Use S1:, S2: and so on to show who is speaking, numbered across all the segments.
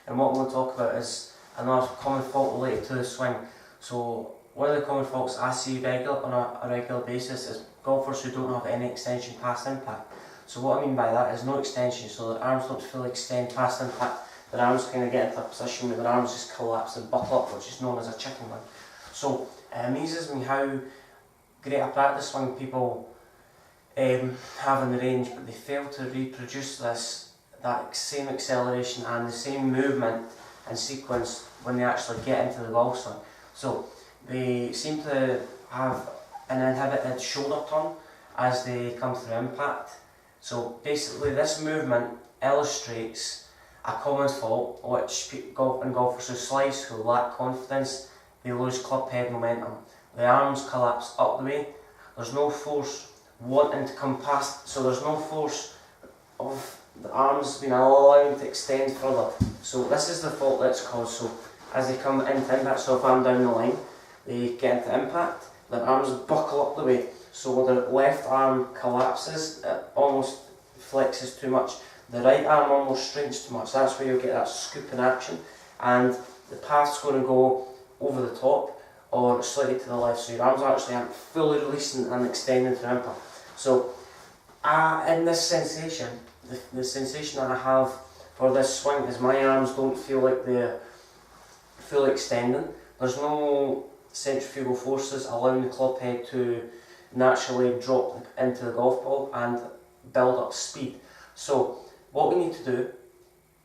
S1: And what I'm going to talk about is another common fault related to the swing. So one of the common faults I see on a regular basis is golfers who don't have any extension past impact. So what I mean by that is no extension, so their arms don't fully extend past impact. Their arms kind of get into a position where their arms just collapse and buckle up, which is known as a chicken wing. So it amazes me how great a practice swing people have in the range, but they fail to reproduce that same acceleration and the same movement and sequence when they actually get into the golf swing. So they seem to have an inhibited shoulder turn as they come through impact. So basically this movement illustrates a common fault which golfers who slice, who lack confidence, they lose club head momentum. The arms collapse up the way, there's no force wanting to come past, so there's no force of the arms being allowed to extend further. So this is the fault that's caused. So as they come into impact, so if I'm down the line, they get into impact, their arms buckle up the way. So the left arm collapses, it almost flexes too much. The right arm almost straightens too much. That's where you'll get that scoop in action, and the path's going to go over the top or slightly to the left. So your arms actually aren't fully releasing and extending to impact. So in this sensation, the sensation that I have for this swing is my arms don't feel like they're fully extending. There's no centrifugal forces allowing the club head to naturally drop into the golf ball and build up speed. So what we need to do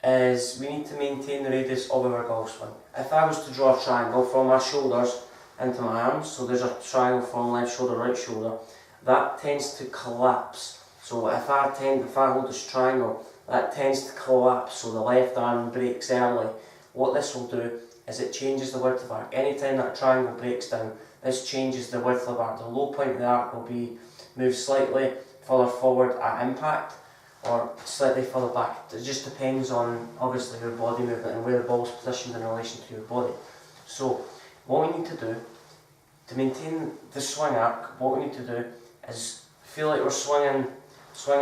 S1: is we need to maintain the radius of our golf swing. If I was to draw a triangle from my shoulders into my arms, so there's a triangle from left shoulder, right shoulder, that tends to collapse. So if I hold this triangle, that tends to collapse, so the left arm breaks early. What this will do is it changes the width of arc. Anytime that triangle breaks down, this changes the width of arc. The low point of the arc will be moved slightly further forward at impact or slightly further back. It just depends on obviously your body movement and where the ball is positioned in relation to your body. So what we need to do to maintain the swing arc, what we need to do is feel like we're swinging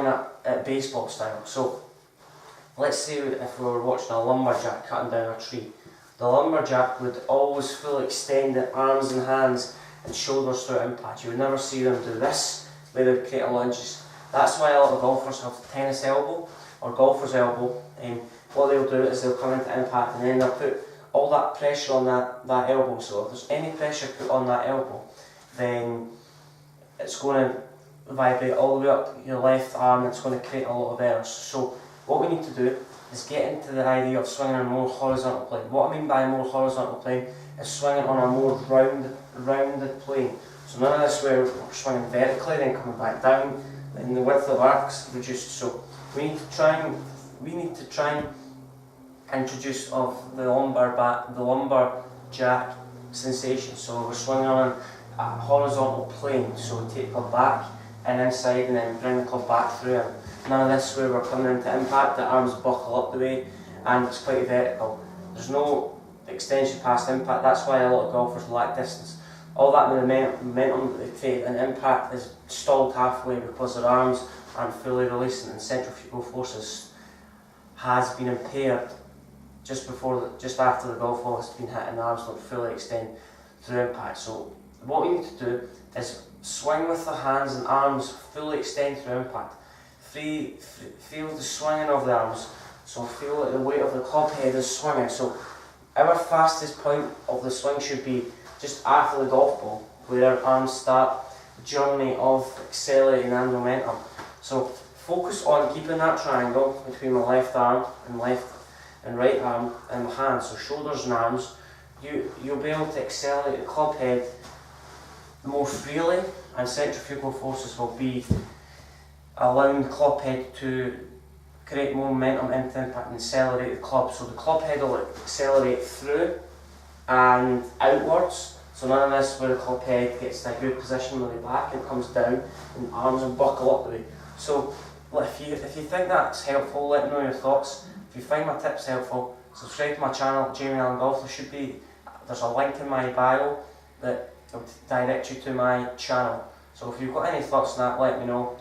S1: at baseball style. So let's say if we were watching a lumberjack cutting down a tree, the lumberjack would always fully extend the arms and hands and shoulders through impact. You would never see them do this, where they would create a lunge. That's why a lot of golfers have tennis elbow or golfer's elbow, and what they'll do is they'll come into impact and then they'll put all that pressure on that elbow. So if there's any pressure put on that elbow, then it's going to vibrate all the way up your left arm and it's going to create a lot of errors. So what we need to do is get into the idea of swinging on a more horizontal plane. What I mean by a more horizontal plane is swinging on a more rounded plane. So none of this where we're swinging vertically then coming back down and the width of arcs reduced. So we need to try and introduce of the lumbar jack sensation. So we're swinging on a horizontal plane. So we take the club back and inside and then bring the club back through. And none of this where we're coming into impact, the arms buckle up the way and it's quite vertical. There's no extension past impact. That's why a lot of golfers lack distance. All that momentum that they take and impact is stalled halfway because their arms aren't fully releasing and centrifugal forces has been impaired just after the golf ball has been hit and the arms don't fully extend through impact. So what we need to do is swing with the hands and arms fully extend through impact. Feel the swinging of the arms, so feel that the weight of the club head is swinging. So our fastest point of the swing should be just after the golf ball, where our arms start the journey of accelerating and momentum. So focus on keeping that triangle between my left arm and right arm and my hands, so shoulders and arms. You'll be able to accelerate the club head more freely, and centrifugal forces will be allowing the club head to create more momentum into impact and accelerate the club. So the club head will accelerate through and outwards. So none of this where the club head gets to a good position with the back and comes down and arms and buckle up the way. So if you think that's helpful, let me know your thoughts. If you find my tips helpful, subscribe to my channel, Jamie Allan Golf. There's a link in my bio that will direct you to my channel. So if you've got any thoughts on that, let me know.